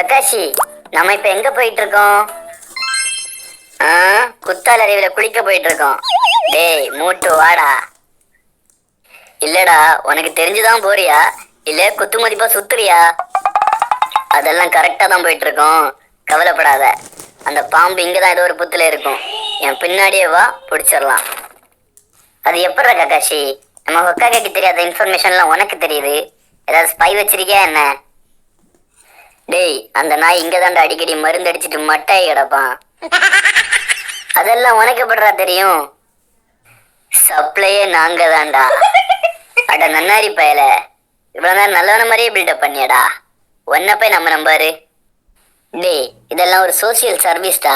Kakashi, நம்ம இப்ப எங்க போயிட்டு இருக்கோம்? குத்தால அருவியில குளிக்க போயிட்டு இருக்கோம். டேய் மூட்டு வாடா. இல்லடா, உனக்கு தெரிஞ்சுதான் போறியா இல்ல குத்து மதிப்பா சுத்துறியா? அதெல்லாம் கரெக்டா தான் போயிட்டு இருக்கோம், கவலைப்படாத. அந்த பாம்பு இங்கதான் ஏதோ ஒரு புத்துல இருக்கும். என் பின்னாடியே வா, பிடிச்சிடலாம். அது எப்படா கக்காஷி? நம்ம ஹொக்காகைக்கு தெரியாத இன்ஃபர்மேஷன்லாம் உனக்கு தெரியுது. ஏதாவது ஸ்பை வச்சிருக்கியா என்ன? டேய், அந்த நாய் இங்கதான்டா அடிக்கடி மருந்து அடிச்சிட்டு மட்டாய் கிடப்பான். அதெல்லாம் உனக்கு எப்படிடா தெரியும்? சப்ளையே நாங்க தான்டா. அட நன்னாரி பயல, இவ்வளவு நேரம் நல்லவன மாதிரியே பில்டப் பண்ணியடா. ஒன்ன போய் நம்ம நம்பாரு. டேய், இதெல்லாம் ஒரு சோசியல் சர்வீஸ்டா.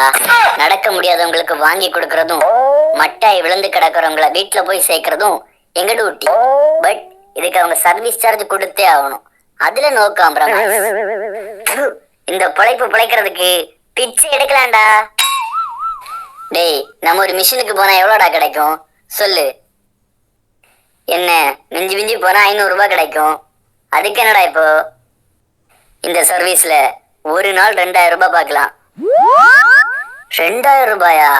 நடக்க முடியாதவங்களுக்கு வாங்கி கொடுக்கறதும் மட்டாய் விழுந்து கிடக்கிறவங்கள வீட்டுல போய் சேர்க்கறதும் எங்க டியூட்டி. பட் இதுக்கு அவங்க சர்வீஸ் சார்ஜ் கொடுத்தே ஆகணும். அதுல நோ காம்ப்ரமைஸ். இந்த பொழைப்பு பிழைக்கிறதுக்கு பிச்சை எடுக்கலாம்டா. டேய், நம்ம ஒரு மிஷினுக்கு போனா எவ்வளோடா கிடைக்கும் சொல்லு? என்ன மிஞ்சி மிஞ்சி போனா 500 ரூபாய் கிடைக்கும். அதுக்கு என்னடா இப்போ? இந்த சர்வீஸ்ல ஒரு நாள் 2000 ரூபாய் பார்க்கலாம். 2000 ரூபாயா?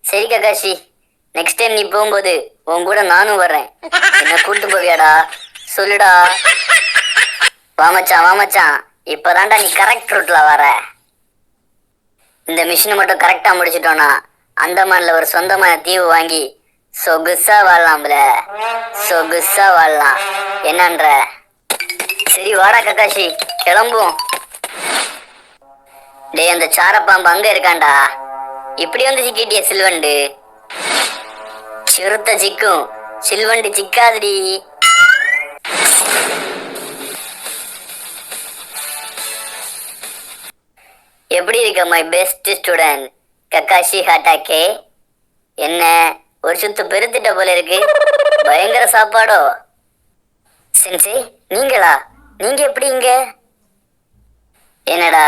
சரி ககாஷி, நெக்ஸ்ட் டைம் நீ போகும்போது உன் கூட நானும் வர்றேன். என்ன கூட்டு போவியாடா? சொல்லுடா. வாமச்சான் வாமச்சான், இப்பதான்டா நீ கரெக்ட் ரூட்ல வர. இந்த மிஷினை மட்டும் கரெக்டா முடிச்சிட்டோம்னா அந்தமான்ல ஒரு சொந்தமான தீவு வாங்கி சொகுசா வாழலாம்ல. சொகுசா வாழலாம். என்னன்ற? சரி வாடா கக்காஷி, கிளம்புவோம். டேய், அந்த சாரப்பாம்பு அங்க இருக்காண்டா. இப்படி வந்து சிக்கிட்டிய சில்வண்டு. சிறுத்த சிக்கும், சில்வண்டு சிக்காதுடி. எப்படி இருக்க மை பெஸ்ட் ஸ்டூடெண்ட் கக்காஷி ஹாட்டாக்கே? என்ன ஒரு சுத்து பெருத்திட்ட போல இருக்கு. பயங்கர சாப்பாடோ? சென்சி, நீங்களா? நீங்க எப்படி இங்க? என்னடா,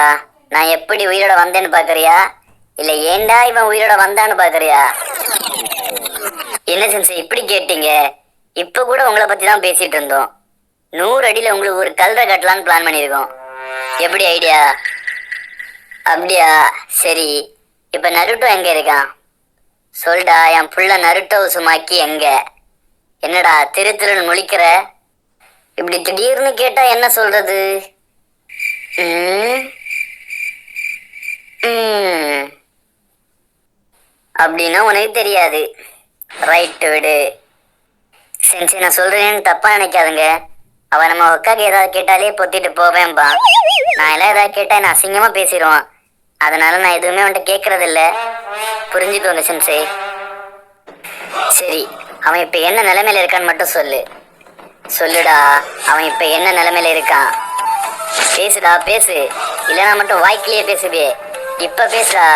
நான் எப்படி உயிரோட வந்தேன்னு பாக்குறியா இல்ல ஏண்டா இவன் உயிரோட வந்தான்னு பாக்குறியா? என்ன சென்சி இப்படி கேட்டீங்க? இப்ப கூட உங்களை பத்தி தான் பேசிட்டு இருந்தோம். 100 அடியில உங்களுக்கு ஒரு கல்ற கட்டலான்னு பிளான் பண்ணிருக்கோம். எப்படி ஐடியா? அப்படியா? சரி, இப்ப நருட்டோ எங்க இருக்கான் சொல்டா. என் புள்ள நருட்டோ சுமாக்கி எங்க? என்னடா திரு திருன்னு முழிக்கிற? இப்படி திடீர்னு கேட்டா என்ன சொல்றது? அப்படின்னா உனக்கு தெரியாது. ரைட் விடு. சென்சி, நான் சொல்றேன்னு தப்பா நினைக்காதுங்க. அவன் நம்ம அக்காக்கு ஏதாவது கேட்டாலே பொத்திட்டு போவேன்பா. நான் எல்லாம் ஏதாவது கேட்டா என்ன அசிங்கமா பேசிடுவான். அதனால நான் எதுவுமே அவன்கிட்ட கேட்கறது இல்ல. புரிஞ்சுக்கோங்க சென்சி. சரி, அவன் இப்ப என்ன நிலைமையில இருக்கான்னு மட்டும் சொல்லு. சொல்லுடா, அவன் இப்ப என்ன நிலைமையில இருக்கான்? பேசுடா பேசு, இல்லைன்னா மட்டும் வாய்க்கிலேயே பேசுதே. இப்ப பேசுடா,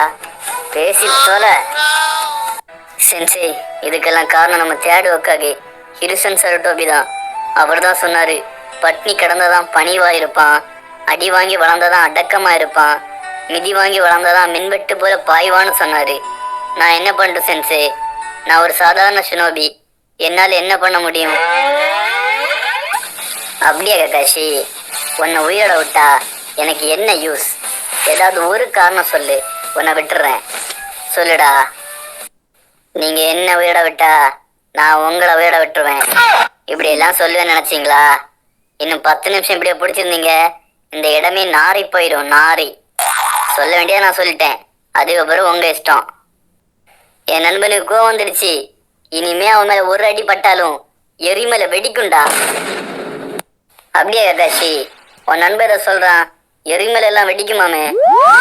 பேசி சொல்ல. சென்சி, இதுக்கெல்லாம் காரணம் நம்ம தேடு ஒக்காகே ஹிருசன் சருட்டோபி தான். அவர் தான் சொன்னாரு, பட்னி கிடந்ததான் பணிவா இருப்பான், அடி வாங்கி வளர்ந்ததான் அடக்கமா இருப்பான், மிதி வாங்கி வளர்ந்ததான் மின்வெட்டு போல பாய்வான்னு சொன்னாரு. நான் என்ன பண்றேன் சென்சி? நான் ஒரு சாதாரண ஷினோபி. என்னால என்ன பண்ண முடியும்? அப்படியே ககாஷி, உன்னை உயிரோட விட்டா எனக்கு என்ன யூஸ்? ஏதாவது ஒரு காரணம் சொல்லு, உன்னை விட்டுறேன். சொல்லுடா. நீங்க என்ன உயிரோட விட்டா நான் உங்களை உயிரோட விட்டுருவேன். இப்படி எல்லாம் சொல்லுவேன்னு நினைச்சீங்களா? இன்னும் 10 நிமிஷம் இப்படியே பிடிச்சிருந்தீங்க, இந்த இடமே நாரி போயிடும். நாரி. சொல்ல வேண்டியதை நான் சொல்லிட்டேன், அதுக்கப்புறம் உங்க இஷ்டம். என் நண்பனுக்கு கோவம் வந்துடுச்சு. இனிமே அவன் மேல ஒரு அடி பட்டாலும் எரிமலை வெடிக்குண்டா. அப்படியே கதாஷி, உன் நண்பரை சொல்றான் எரிமலை எல்லாம் வெடிக்குமாமே.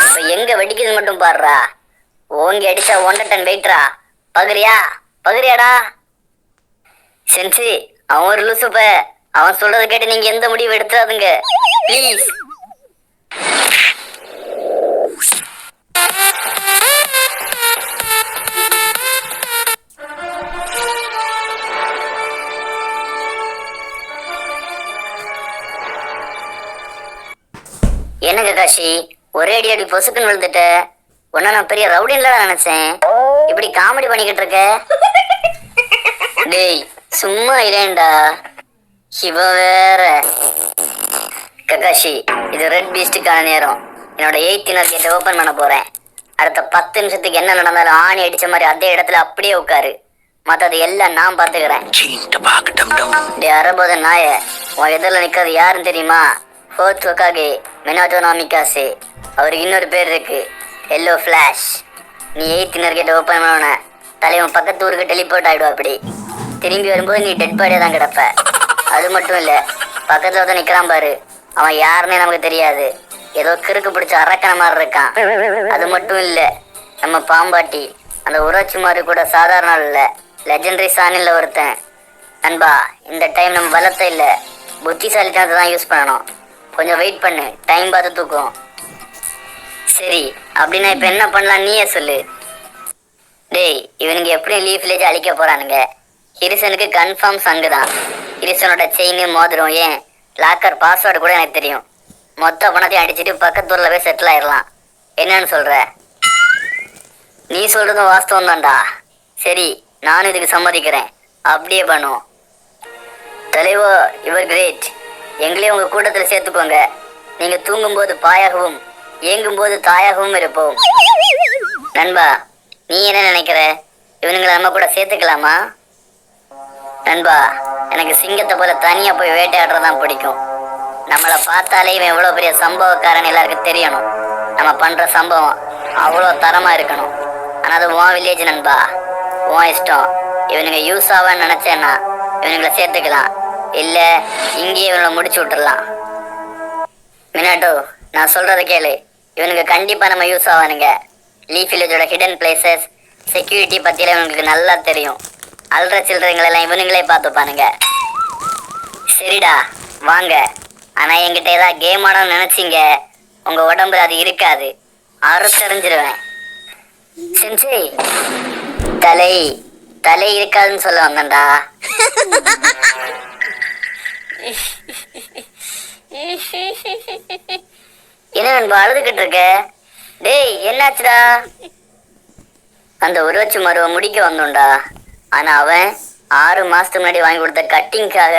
இப்ப எங்க வெடிக்குது மட்டும் பாடுறா. ஓங்கி அடிச்சா 1 டன் வெயிட்ரா. பகுறியா? பகுறியாடா? சென்சி, அவன் ஒரு லூசுப்ப. அவன் சொல்றதை கேட்டு நீங்க எந்த முடிவு எடுத்துறாதுங்க ப்ளீஸ். என்ன ககாஷி, ஒரே அடி அடி பொசுக்குன்னு விழுந்துட்ட. உன்ன நான் பெரிய ரவுடின்ல நினைச்சேன். இப்படி காமெடி பண்ணிக்கிட்டு இருக்க. டேய் சும்மா இல்லைண்டா. இவ வேற. ககாஷி, இது ரெட் பீஸ்டுக்கான நேரம். என்னோட 8th இன்னர் கேட்டை ஓபன் பண்ண போறேன். அடுத்த 10 நிமிஷத்துக்கு என்ன நடந்தாலும் ஆணி அடிச்ச மாதிரி அதே இடத்துல அப்படியே உட்காரு. மத்தது எல்லாம் நான் பாத்துக்கிறேன். அரபோத நாய, உன் எதிரில் நிக்கிறது யாருன்னு தெரியுமா? Fourth Hokage Minato Namikaze. அவருக்கு இன்னொரு பேர் இருக்கு, எல்லோ ஃபிளாஷ். நீ 8th இன்னர் கேட்டை ஓபன் பண்ண தலைவன் பக்கத்து ஊருக்கு டெலிபோர்ட் ஆயிடுவா. அப்படி திரும்பி வரும்போது நீ டெட் பாடியா தான் கிடப்ப. அது மட்டும் இல்ல, பக்கத்துல ஒருத்தன் நிக்கிறான் பாரு, அவன் யாருன்னே நமக்கு தெரியாது. ஏதோ கிறுக்கு பிடிச்ச அரக்கன மாதிரி இருக்கான். அது மட்டும் இல்ல, நம்ம பாம்பாட்டி அந்த உராட்சி மாதிரி கூட சாதாரண இல்ல, லெஜெண்டரி சாணியில் ஒருத்தன். நண்பா, இந்த டைம் நம்ம பலத்தை இல்ல புத்திசாலித்தனத்தை தான் யூஸ் பண்ணணும். கொஞ்சம் வெயிட் பண்ணு, டைம் பார்த்து தூக்கும். சரி, அப்படின்னா இப்ப என்ன பண்ணலாம் நீயே சொல்லு. டேய், இவனுங்க எப்படி லீஃப் வில்லேஜ் அழிக்க போறானுங்க? ஹிரிசனுக்கு கன்ஃபார்ம் சங்கு தான். ஹிரிசனோட செயின், மோதிரம், ஏன் லாக்கர் பாஸ்வேர்டு கூட எனக்கு தெரியும். மொத்த பணத்தையும் அடிச்சுட்டு பக்கத்தூர்ல போய் செட்டில் ஆயிடலாம். என்னன்னு சொல்ற? நீ சொல்றதும் வாஸ்தவம் தான்டா. சரி, நானும் இதுக்கு சம்மதிக்கிறேன். அப்படியே பண்ணுவோம். தலைவோ, யுவர் கிரேட். எங்களையும் உங்க கூட்டத்தில் சேர்த்துக்கோங்க. நீங்க தூங்கும்போது பாயாகவும் இயங்கும்போது தாயாகவும் இருப்போம். நண்பா, நீ என்ன நினைக்கிற? இவனுங்களை நம்ம கூட சேர்த்துக்கலாமா? நண்பா, எனக்கு சிங்கத்தை போல தனியா போய் வேட்டையாடுறதான் பிடிக்கும். நம்மளை பார்த்தாலே இவன் எவ்வளோ பெரிய சம்பவக்காரன் எல்லாருக்கும் தெரியணும். நம்ம பண்ற சம்பவம் அவ்வளோ தரமா இருக்கணும். ஆனால் அது உன் வில்லேஜ் நண்பா, உன் இஷ்டம். இவனுங்க யூஸ் ஆவான்னு நினைச்சேன்னா இவனுங்களை சேர்த்துக்கலாம், இல்ல இங்கேயே இவனை முடிச்சு விட்டுறலாம். மினாட்டோ, நான் சொல்றதை கேளு. இவனுங்க கண்டிப்பா நம்ம யூஸ் ஆவானுங்க. லீஃப் வில்லேஜோட ஹிடன் பிளேசஸ், செக்யூரிட்டி பத்தியில இவங்களுக்கு நல்லா தெரியும். அல்ற சில்லறைங்களெல்லாம் இவனுங்களே பார்த்துப்பானுங்க. சரிடா, வாங்க. ஆனா என்கிட்ட ஏதாவது கேம் ஆடணும்னு நினைச்சீங்க, உங்க உடம்புல அது இருக்காது. அறுத்தறிஞ்சிருவேன். சென்சே, தலை தலை இருக்காதுன்னு சொல்ல வந்தேன்டா. என்ன நண்பா அழுதுகிட்டு இருக்க? டேய், என்னாச்சுடா? அந்த உருவச்சி மருவ முடிக்க வந்தோம்டா. ஆனா அவன் 6 மாசத்துக்கு முன்னாடி வாங்கி கொடுத்த கட்டிங்காக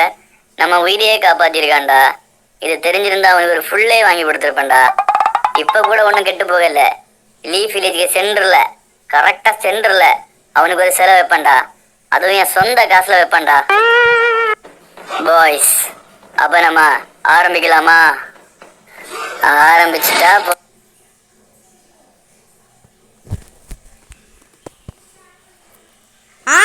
நம்ம உயிரையே காப்பாத்திருக்கான்டா. இது தெரிஞ்சிருந்தா அவனுக்கு ஒரு ஃபுல்லே வாங்கி கொடுத்துருப்பேன்டா. இப்ப கூட ஒன்றும் கெட்டு போகல. லீஃப் வில்லேஜ்க்கு சென்டர்ல, கரெக்டா சென்டர்ல அவனுக்கு ஒரு செலவு வைப்பேன்டா. அதுவும் என் சொந்த காசுல வைப்பேன்டா. பாய்ஸ், அப்ப நம்ம ஆரம்பிக்கலாமா? ஆரம்பிச்சுட்டா ஆ